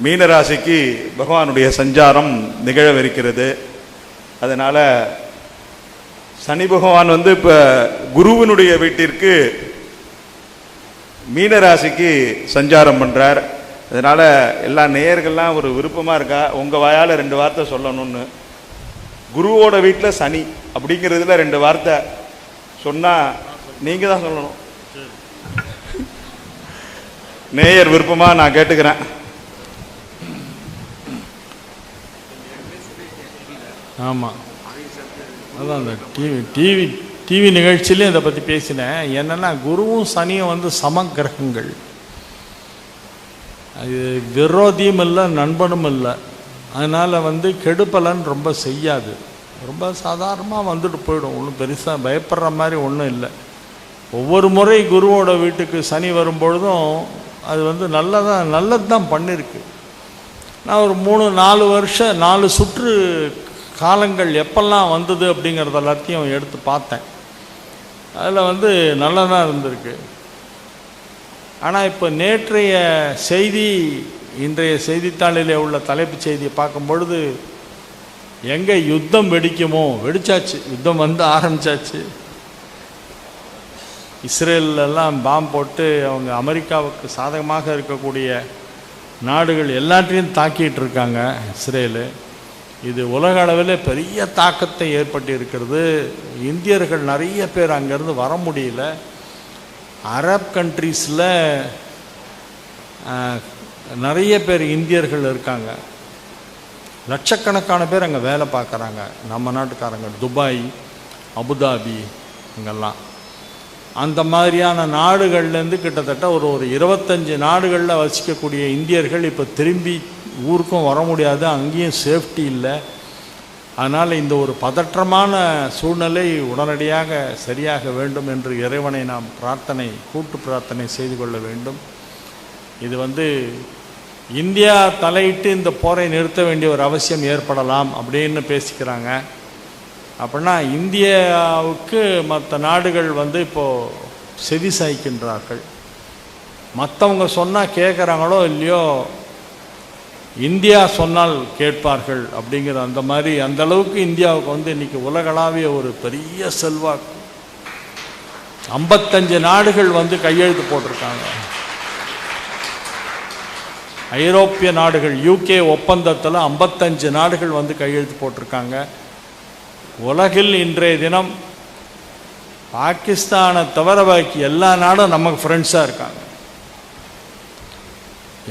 மீனராசிக்கு பகவானுடைய சஞ்சாரம் நிகழவிருக்கிறது. அதனால் சனி பகவான் இப்போ குருவினுடைய வீட்டிற்கு மீனராசிக்கு சஞ்சாரம் பண்ணுறார். அதனால் எல்லா நேயர்கள்லாம் ஒரு விருப்பமாக இருக்கா, உங்கள் வாயால் 2 வார்த்தை சொல்லணும்னு. குருவோட வீட்டில் சனி அப்படிங்கிறதுல 2 வார்த்தை சொன்னால் நீங்கள் தான் சொல்லணும். நேயர் விருப்பமாக நான் கேட்டுக்கிறேன். ஆமாம், அதான் அந்த டிவி நிகழ்ச்சியிலையும் இதை பற்றி பேசினேன். என்னென்னா குருவும் சனியும் வந்து சமக்கிரகங்கள், அது விரோதியும் இல்லை நண்பனும் இல்லை. அதனால் வந்து கெடுப்பலன் ரொம்ப செய்யாது, ரொம்ப சாதாரணமாக வந்துட்டு போயிடும். ஒன்றும் பெருசாக பயப்படுற மாதிரி ஒன்றும் இல்லை. ஒவ்வொரு முறை குருவோட வீட்டுக்கு சனி வரும்பொழுதும் அது வந்து நல்லது தான் பண்ணியிருக்கு. நான் ஒரு 3-4 வருஷம் 4 சுற்று காலங்கள் எப்பெல்லாம் வந்தது அப்படிங்கிறத எல்லாத்தையும் எடுத்து பார்த்தேன். அதில் வந்து நல்லதாக இருந்திருக்கு. ஆனால் இப்போ நேற்றைய செய்தி, இன்றைய செய்தித்தாளிலே உள்ள தலைப்புச் செய்தியை பார்க்கும் பொழுது எங்கே யுத்தம் வெடிக்குமோ, வெடிச்சாச்சு, யுத்தம் வந்து ஆரம்பிச்சாச்சு. இஸ்ரேலெல்லாம் பாம்பு போட்டு அவங்க அமெரிக்காவுக்கு சாதகமாக இருக்கக்கூடிய நாடுகள் எல்லாத்தையும் தாக்கிட்டு இருக்காங்க இஸ்ரேலு. இது உலக அளவில் பெரிய தாக்கத்தை ஏற்பட்டு இருக்கிறது. இந்தியர்கள் நிறைய பேர் அங்கேருந்து வர முடியல. அரப் கண்ட்ரீஸில் நிறைய பேர் இந்தியர்கள் இருக்காங்க, லட்சக்கணக்கான பேர் அங்கே வேலை பார்க்குறாங்க. நம்ம நாட்டுக்காரங்க துபாய், அபுதாபி இங்கெல்லாம் அந்த மாதிரியான நாடுகள்லேருந்து கிட்டத்தட்ட ஒரு 25 நாடுகளில் வசிக்கக்கூடிய இந்தியர்கள் இப்போ திரும்பி ஊருக்கும் வர முடியாது, அங்கேயும் சேஃப்டி இல்லை. அதனால் இந்த ஒரு பதற்றமான சூழ்நிலை உடனடியாக சரியாக வேண்டும் என்று இறைவனை நாம் கூட்டு பிரார்த்தனை செய்து கொள்ள வேண்டும். இது வந்து இந்தியா தலையிட்டு இந்த போரை நிறுத்த வேண்டிய ஒரு அவசியம் ஏற்படலாம் அப்படின்னு பேசிக்கிறாங்க. அப்படின்னா இந்தியாவுக்கு மற்ற நாடுகள் வந்து இப்போது செவி சாய்க்கின்றார்கள். மற்றவங்க சொன்னால் கேட்குறாங்களோ இல்லையோ, இந்தியா சொன்னால் கேட்பார்கள் அப்படிங்கிற அந்த மாதிரி அந்த அளவுக்கு இந்தியாவுக்கு வந்து இன்றைக்கி உலகளாவிய ஒரு பெரிய செல்வாக்கு. 55 நாடுகள் வந்து கையெழுத்து போட்டிருக்காங்க. ஐரோப்பிய நாடுகள் UK ஒப்பந்தத்தில் 55 நாடுகள் வந்து கையெழுத்து போட்டிருக்காங்க. உலகில் இன்றைய தினம் பாகிஸ்தானை தவிர பாக்கி எல்லா நாடும் நமக்கு ஃப்ரெண்ட்ஸாக இருக்காங்க.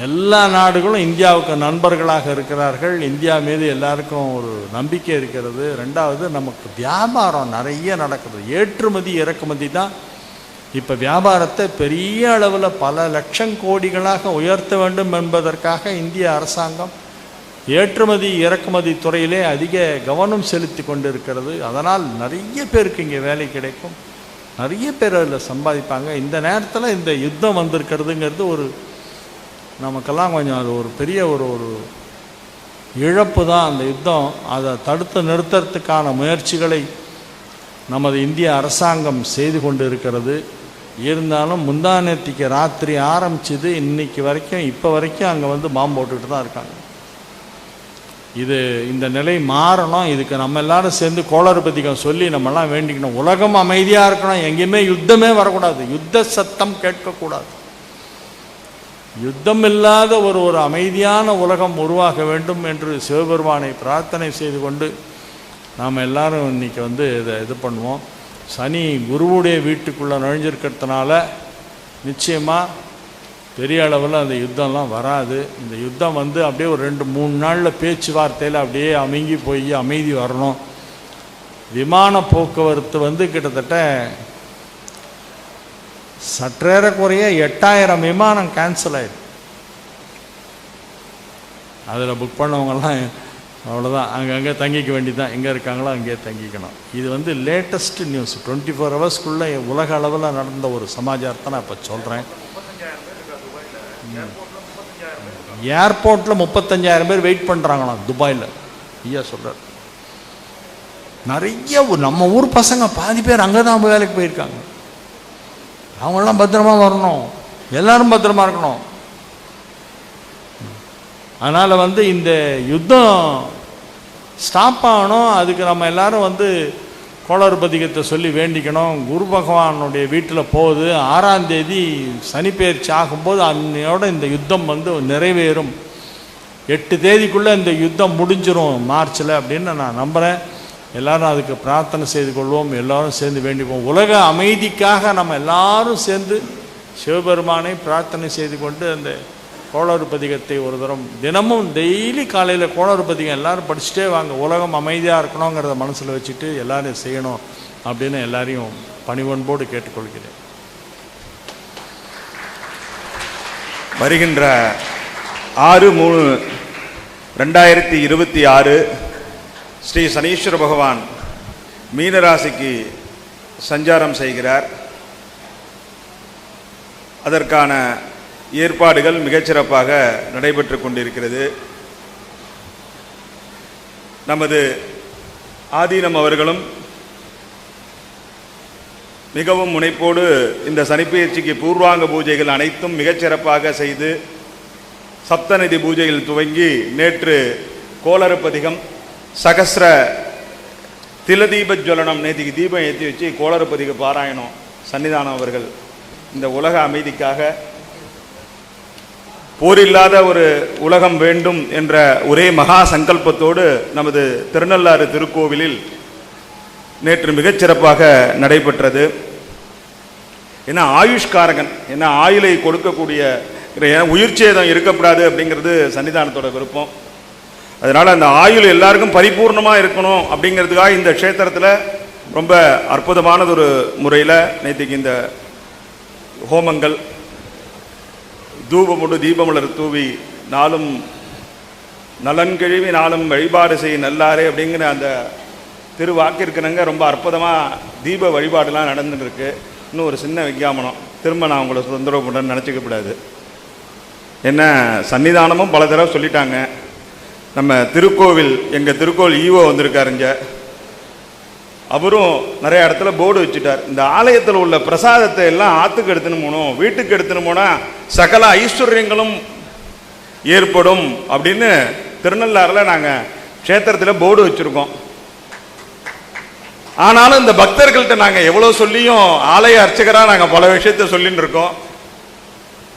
எல்லா நாடுகளும் இந்தியாவுக்கு நண்பர்களாக இருக்கிறார்கள். இந்தியா மீது எல்லாருக்கும் ஒரு நம்பிக்கை இருக்கிறது. ரெண்டாவது, நமக்கு வியாபாரம் நிறைய நடக்குது. ஏற்றுமதி இறக்குமதி தான் இப்போ வியாபாரத்தை பெரிய அளவில் பல லட்சம் கோடிகளாக உயர்த்த வேண்டும் என்பதற்காக இந்திய அரசாங்கம் ஏற்றுமதி இறக்குமதி துறையிலே அதிக கவனம் செலுத்தி கொண்டு இருக்கிறது. அதனால் நிறைய பேருக்கு இங்கே வேலை கிடைக்கும், நிறைய பேர் அதில் சம்பாதிப்பாங்க. இந்த நேரத்தில் இந்த யுத்தம் வந்திருக்கிறதுங்கிறது ஒரு நமக்கெல்லாம் கொஞ்சம் அது ஒரு பெரிய ஒரு இழப்பு தான். அந்த யுத்தம் அதை தடுத்து நிறுத்துறதுக்கான முயற்சிகளை நமது இந்திய அரசாங்கம் செய்து கொண்டு இருக்கிறது. இருந்தாலும் முந்தானேத்திக்கு ராத்திரி ஆரம்பிச்சது இன்னைக்கு வரைக்கும், இப்போ வரைக்கும் அங்கே வந்து பாம்பு போட்டுக்கிட்டு தான் இருக்காங்க. இந்த நிலை மாறணும். இதுக்கு நம்ம எல்லாரும் சேர்ந்து கோளறுபதிகம் சொல்லி நம்மெல்லாம் வேண்டிக்கணும். உலகம் அமைதியாக இருக்கணும், எங்கேயுமே யுத்தமே வரக்கூடாது, யுத்த சத்தம் கேட்கக்கூடாது. யுத்தம் இல்லாத ஒரு அமைதியான உலகம் உருவாக வேண்டும் என்று சிவபெருமானை பிரார்த்தனை செய்து கொண்டு நாம் எல்லாரும் இன்றைக்கி வந்து இது பண்ணுவோம். சனி குருவுடைய வீட்டுக்குள்ளே நுழைஞ்சிருக்கிறதுனால நிச்சயமாக பெரிய அளவில் அந்த யுத்தம்லாம் வராது. இந்த யுத்தம் வந்து அப்படியே ஒரு 2-3 நாளில் பேச்சுவார்த்தையில் அப்படியே அமுங்கி போய் அமைதி வரணும். விமான போக்குவரத்து வந்து கிட்டத்தட்ட சற்றேறக்குறைய 8000 விமானம் கேன்சல் ஆயிடுது. அதில் புக் பண்ணவங்கெல்லாம் அவ்வளோதான், அங்கங்கே தங்கிக்க வேண்டியதான், எங்கே இருக்காங்களோ அங்கேயே தங்கிக்கணும். இது வந்து லேட்டஸ்ட் நியூஸ், 24 ஹவர்ஸ்க்குள்ளே உலக அளவில் நடந்த ஒரு சமாச்சாரத்தை நான் இப்போ சொல்கிறேன். ஏர்போர்ட்டில் 35,000 பேர் வெயிட் பண்ணுறாங்களாம் துபாயில். ஐயா சொல்கிறார். நிறைய நம்ம ஊர் பசங்க பாதி பேர் அங்கே தான் வேலைக்கு போயிருக்காங்க. அவங்களாம் பத்திரமா வரணும், எல்லாரும் பத்திரமா இருக்கணும். அதனால் வந்து இந்த யுத்தம் ஸ்டாப் ஆகணும். அதுக்கு நம்ம எல்லாரும் வந்து கோளறுபதிகத்தை சொல்லி வேண்டிக்கணும். குரு பகவானுடைய வீட்டில் போகுது. 6ஆம் தேதி சனி பெயர்ச்சி ஆகும்போது அன்னையோட இந்த யுத்தம் வந்து நிறைவேறும். 8 தேதிக்குள்ளே இந்த யுத்தம் முடிஞ்சிடும் மார்ச்சில் அப்படின்னு நான் நம்புகிறேன். எல்லாரும் அதுக்கு பிரார்த்தனை செய்து கொள்வோம், எல்லாரும் சேர்ந்து வேண்டிப்போம். உலக அமைதிக்காக நம்ம எல்லாரும் சேர்ந்து சிவபெருமானை பிரார்த்தனை செய்து கொண்டு அந்த கோளறு பதிகத்தை ஒரு தரம் தினமும் டெய்லி காலையில் கோளறு பதிகம் எல்லோரும் படிச்சுட்டே வாங்க. உலகம் அமைதியாக இருக்கணுங்கிறத மனசில் வச்சுட்டு எல்லோரும் செய்யணும் அப்படின்னு எல்லாரையும் பணிவன்போடு கேட்டுக்கொள்கிறேன். வருகின்ற 6/3/2026 ஸ்ரீ சனீஸ்வர பகவான் மீனராசிக்கு சஞ்சாரம் செய்கிறார். அதற்கான ஏற்பாடுகள் மிகச்சிறப்பாக நடைபெற்று கொண்டிருக்கிறது. நமது ஆதீனம் அவர்களும் மிகவும் முனைப்போடு இந்த சனிப்பெயர்ச்சிக்கு பூர்வாங்க பூஜைகள் அனைத்தும் மிகச்சிறப்பாக செய்து சப்தநிதி பூஜைகள் துவங்கி நேற்று கோளறுப்பதிகம் சகஸ்ர திலதீபஜ்வலனம் நேற்றுக்கு தீபம் ஏற்றி வச்சு கோளறுப்பதிக பாராயணம் சன்னிதானம் அவர்கள் இந்த உலக அமைதிக்காக போரில்லாத ஒரு உலகம் வேண்டும் என்ற ஒரே மகா சங்கல்பத்தோடு நமது திருநள்ளாறு திருக்கோவிலில் நேற்று மிகச்சிறப்பாக நடைபெற்றது. ஏன்னா ஆயுஷ்காரகன், ஏன்னா ஆயுளை கொடுக்கக்கூடிய உயிர் சேதம் இருக்கக்கூடாது அப்படிங்கிறது சன்னிதானத்தோட விருப்பம். அதனால் அந்த ஆயுள் எல்லாருக்கும் பரிபூர்ணமாக இருக்கணும் அப்படிங்கிறதுக்காக இந்த க்ஷேத்திரத்தில் ரொம்ப அற்புதமானதொரு முறையில் நேற்றுக்கு இந்த ஹோமங்கள் தூபமுடு தீபமலர் தூவி நாளும் நலன் கழுவி நாளும் வழிபாடு செய்ய நல்லாரே அப்படிங்கிற அந்த திருவாக்கிற்கிணங்க ரொம்ப அற்புதமாக தீப வழிபாடுலாம் நடந்துட்டுருக்கு. இன்னும் ஒரு சின்ன விஞ்ஞாபனம், திரும்ப நான் உங்களை தொந்தரவு பண்ணுறேன்னு நினச்சிக்கப்படாது. என்ன சன்னிதானமும் பல தடவை சொல்லிட்டாங்க. நம்ம திருக்கோவில் எங்கள் திருக்கோவில் ஈவோ வந்திருக்காருங்க, அவரும் நிறைய இடத்துல போர்டு வச்சுட்டார். இந்த ஆலயத்தில் உள்ள பிரசாதத்தை எல்லாம் ஆற்றுக்கு எடுத்துன்னு போகணும், வீட்டுக்கு எடுத்துன்னு போனால் சகல ஐஸ்வர்யங்களும் ஏற்படும் அப்படின்னு திருநள்ளாறில் நாங்கள் க்ஷேத்திரத்தில் போர்டு வச்சுருக்கோம். ஆனாலும் இந்த பக்தர்கள்ட்ட நாங்கள் எவ்வளோ சொல்லியும் ஆலய அர்ச்சகராக நாங்கள் பல விஷயத்த சொல்லின்னு இருக்கோம்.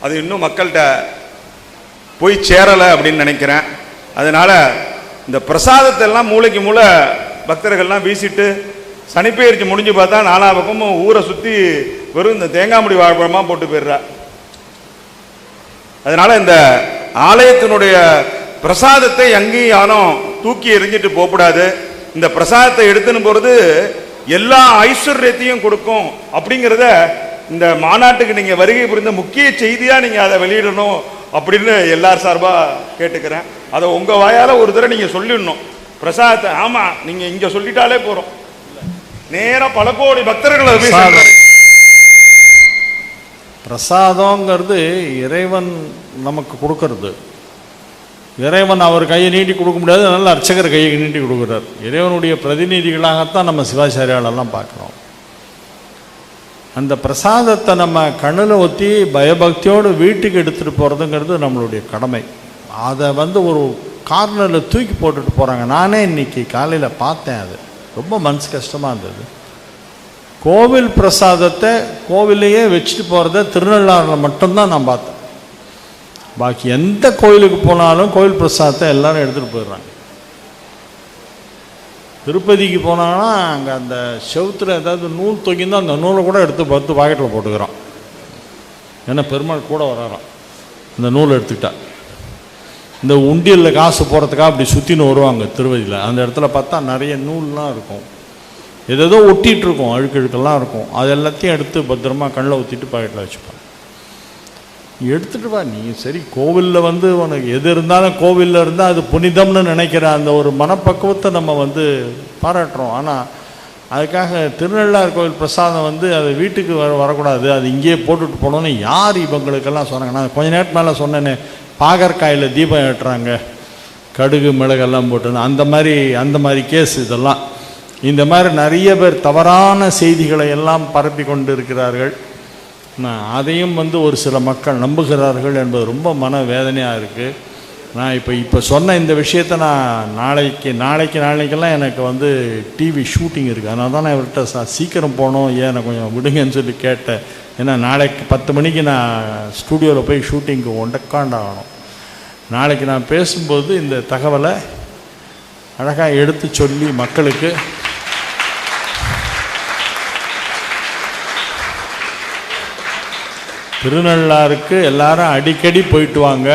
அது இன்னும் மக்கள்கிட்ட போய் சேரலை அப்படின்னு நினைக்கிறேன். அதனால் இந்த பிரசாதத்தை எல்லாம் மூளைக்கு மூளை பக்தர்கள்லாம் வீசிட்டு சனிப்பெயர்ச்சி முடிஞ்சு பார்த்தா நாலா பக்கமும் ஊரை சுற்றி வெறும் இந்த தேங்காய் முடி வாழைப்பழமாக போட்டு போயிடுறா. அதனால் இந்த ஆலயத்தினுடைய பிரசாதத்தை எங்கேயும் யாரும் தூக்கி எறிஞ்சிட்டு போகக்கூடாது. இந்த பிரசாதத்தை எடுத்துன்னு போகிறது எல்லா ஐஸ்வர்யத்தையும் கொடுக்கும் அப்படிங்கிறத இந்த மாநாட்டுக்கு நீங்கள் வருகை புரிந்த முக்கிய செய்தியாக நீங்கள் அதை வெளியிடணும் அப்படின்னு எல்லார் சார்பாக கேட்டுக்கிறேன். அதை உங்கள் வாயால் ஒரு தடவை நீங்கள் சொல்லிடணும் பிரசாதத்தை. ஆமாம், நீங்கள் இங்கே சொல்லிட்டாலே போகிறோம், நேராக பல கோடி பக்தர்களை பிரசாதங்கிறது இறைவன் நமக்கு கொடுக்கறது. இறைவன் அவர் கையை நீட்டி கொடுக்க முடியாது, அதனால் அர்ச்சகர் கையை நீட்டி கொடுக்குறார். இறைவனுடைய பிரதிநிதிகளாகத்தான் நம்ம சிவாச்சாரியாலெல்லாம் பார்க்குறோம். அந்த பிரசாதத்தை நம்ம கண்ணில் ஒத்தி பயபக்தியோடு வீட்டுக்கு எடுத்துகிட்டு போகிறதுங்கிறது நம்மளுடைய கடமை. அதை ஒரு கார்னரில் தூக்கி போட்டுட்டு போகிறாங்க. நானே இன்றைக்கி காலையில் பார்த்தேன், அது ரொம்ப மனசு கஷ்டமாக இருந்தது. கோவில் பிரசாதத்தை கோவிலையே வச்சுட்டு போகிறத திருநள்ளாறில் மட்டும்தான் நான் பார்த்தேன். பாக்கி எந்த கோயிலுக்கு போனாலும் கோவில் பிரசாதத்தை எல்லாரும் எடுத்துகிட்டு போயிடுறாங்க. திருப்பதிக்கு போனாங்கன்னா அங்கே அந்த செவுத்தில் ஏதாவது நூல் தொங்கிஇருந்தால் அந்த நூலை கூட எடுத்து 10 பாக்கெட்டில் போட்டுக்கிறோம். ஏன்னா பெருமாள் கூட வராராம் அந்த நூலை எடுத்துக்கிட்டா. இந்த உண்டியலில் காசு போகிறதுக்காக அப்படி சுற்றின்னு வருவாங்க திருவதியில். அந்த இடத்துல பார்த்தா நிறைய நூல்லாம் இருக்கும், ஏதோ ஒட்டிகிட்ருக்கும், அழுக்கெல்லாம் இருக்கும். அது எல்லாத்தையும் எடுத்து பத்திரமா கண்ணில் ஊற்றிட்டு பாக்கெட்டில் வச்சுப்பாங்க. எடுத்துகிட்டு வா நீ. சரி, கோவிலில் உனக்கு எது இருந்தாலும் கோவிலில் இருந்தால் அது புனிதம்னு நினைக்கிற அந்த ஒரு மனப்பக்குவத்தை நம்ம பாராட்டுறோம். ஆனால் அதுக்காக திருநள்ளாறு கோவில் பிரசாதம் அது வீட்டுக்கு வரக்கூடாது, அது இங்கேயே போட்டுட்டு போகணுன்னு யார் இவங்களுக்கெல்லாம் சொன்னாங்க? நான் கொஞ்ச நேரத்துக்கு மேலே சொன்னேன்னு, பாகற்காயில் தீபம் ஏற்றுறாங்க கடுகு மிளகெல்லாம் போட்டுன்னு, அந்த மாதிரி கேஸ் இதெல்லாம். இந்த மாதிரி நிறைய பேர் தவறான செய்திகளை எல்லாம் பரப்பி கொண்டு இருக்கிறார்கள். அதையும் ஒரு சில மக்கள் நம்புகிறார்கள் என்பது ரொம்ப மன வேதனையாக இருக்குது. நான் இப்போ சொன்ன இந்த விஷயத்தை நான் நாளைக்கெல்லாம் எனக்கு டிவி ஷூட்டிங் இருக்குது. அதனால தான் நான் இவர்கிட்ட சீக்கிரம் போகணும், ஏன் எனக்கு கொஞ்சம் விடுங்கன்னு சொல்லி கேட்டேன். ஏன்னா நாளைக்கு 10 மணிக்கு நான் ஸ்டூடியோவில் போய் ஷூட்டிங்க்கு ஒண்டக்காண்டாகணும். நாளைக்கு நான் பேசும்போது இந்த தகவலை அழகாக எடுத்து சொல்லி மக்களுக்கு திருநள்ளாருக்கு எல்லாரும் அடிக்கடி போயிட்டு வாங்க.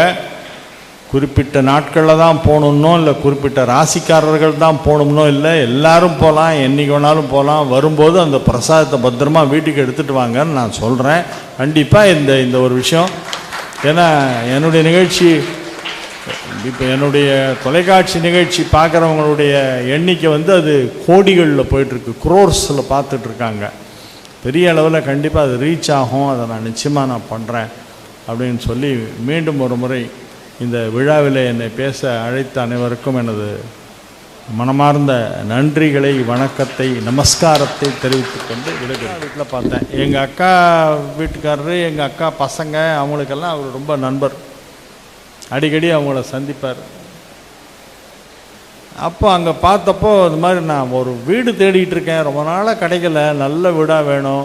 குறிப்பிட்ட நாட்களில் தான் போகணுன்னோ இல்லை குறிப்பிட்ட ராசிக்காரர்கள் தான் போகணும்னோ இல்லை, எல்லாரும் போகலாம், என்றைக்கு வேணாலும் போகலாம். வரும்போது அந்த பிரசாதத்தை பத்திரமா வீட்டுக்கு எடுத்துகிட்டு வாங்கன்னு நான் சொல்கிறேன். கண்டிப்பாக இந்த ஒரு விஷயம், ஏன்னா என்னுடைய நிகழ்ச்சி இப்போ என்னுடைய தொலைக்காட்சி நிகழ்ச்சி பார்க்குறவங்களுடைய எண்ணிக்கை வந்து அது கோடிகளில் போயிட்டுருக்கு, குரோர்ஸில் பார்த்துட்ருக்காங்க. பெரிய அளவில் கண்டிப்பாக அது ரீச் ஆகும். அதை நான் நிச்சயமாக நான் பண்ணுறேன் அப்படின்னு சொல்லி மீண்டும் ஒரு முறை இந்த விழாவில் என்னை பேச அழைத்த அனைவருக்கும் எனது மனமார்ந்த நன்றிகளை, வணக்கத்தை, நமஸ்காரத்தை தெரிவித்துக் கொண்டு விடுகிறேன். வீட்டில் பார்த்தேன் எங்கள் அக்கா வீட்டுக்காரரு, எங்கள் அக்கா பசங்க, அவங்களுக்கெல்லாம் அவர் ரொம்ப நண்பர். அடிக்கடி அவங்கள சந்திப்பார். அப்போ அங்கே பார்த்தப்போ இது மாதிரி நான் ஒரு வீடு தேடிட்டு இருக்கேன், ரொம்ப நாளாக கிடைக்கல. நல்ல வீடாக வேணும்,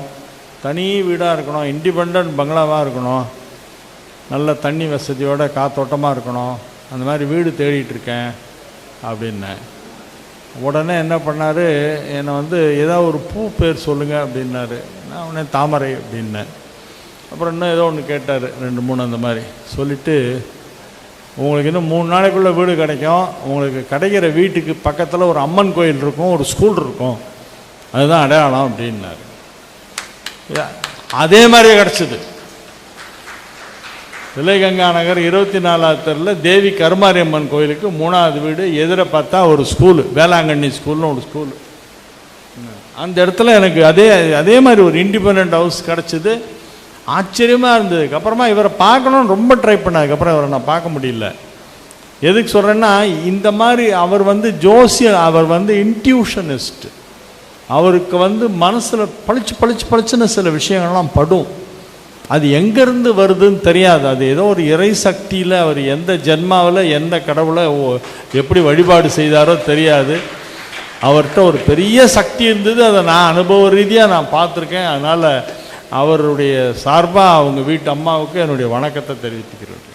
தனி வீடாக இருக்கணும், இண்டிபெண்ட் பங்களாவாக இருக்கணும், நல்ல தண்ணி வசதியோட காத்தோட்டமாக இருக்கணும், அந்த மாதிரி வீடு தேடிட்டுருக்கேன் அப்படின்னேன். உடனே என்ன பண்ணார், என்னை வந்து ஏதாவது ஒரு பூ பேர் சொல்லுங்கள் அப்படின்னாரு. நான் உடனே தாமரை அப்படின்னேன். அப்புறம் இன்னும் ஏதோ ஒன்று கேட்டார், 2-3 அந்த மாதிரி சொல்லிவிட்டு, உங்களுக்கு இன்னும் 3 நாளைக்குள்ளே வீடு கிடைக்கும், உங்களுக்கு கிடைக்கிற வீட்டுக்கு பக்கத்தில் ஒரு அம்மன் கோயில் இருக்கும், ஒரு ஸ்கூல் இருக்கும், அதுதான் அடையாளம் அப்படின்னாரு. அதே மாதிரியே கிடச்சிது. தில்லைகங்கா நகர் 24வது தெருவில் தேவி கருமாரியம்மன் கோயிலுக்கு 3வது வீடு, எதிர பார்த்தா ஒரு ஸ்கூலு, வேளாங்கண்ணி ஸ்கூல்னு ஒரு ஸ்கூலு. அந்த இடத்துல எனக்கு அதே மாதிரி ஒரு இண்டிபெண்ட் ஹவுஸ் கிடச்சிது. ஆச்சரியமாக இருந்ததுக்கு அப்புறமா இவரை பார்க்கணுன்னு ரொம்ப ட்ரை பண்ணதுக்கப்புறம் இவரை நான் பார்க்க முடியல. எதுக்கு சொல்கிறேன்னா, இந்த மாதிரி அவர் வந்து ஜோசியர், அவர் வந்து இன்ட்யூஷனிஸ்ட். அவருக்கு வந்து மனசில் பளிச்சுன்னு சில விஷயங்கள்லாம் படும். அது எங்கேருந்து வருதுன்னு தெரியாது. அது ஏதோ ஒரு இறை சக்தியில் அவர் எந்த ஜென்மாவில் எந்த கடவுளை எப்படி வழிபாடு செய்தாரோ தெரியாது. அவர்கிட்ட ஒரு பெரிய சக்தி இருந்தது, அதை நான் அனுபவ ரீதியாக நான் பார்த்துருக்கேன். அதனால் அவருடைய சார்பாக அவங்க வீட்டு அம்மாவுக்கு என்னுடைய வணக்கத்தை தெரிவித்துக்கிறேன்.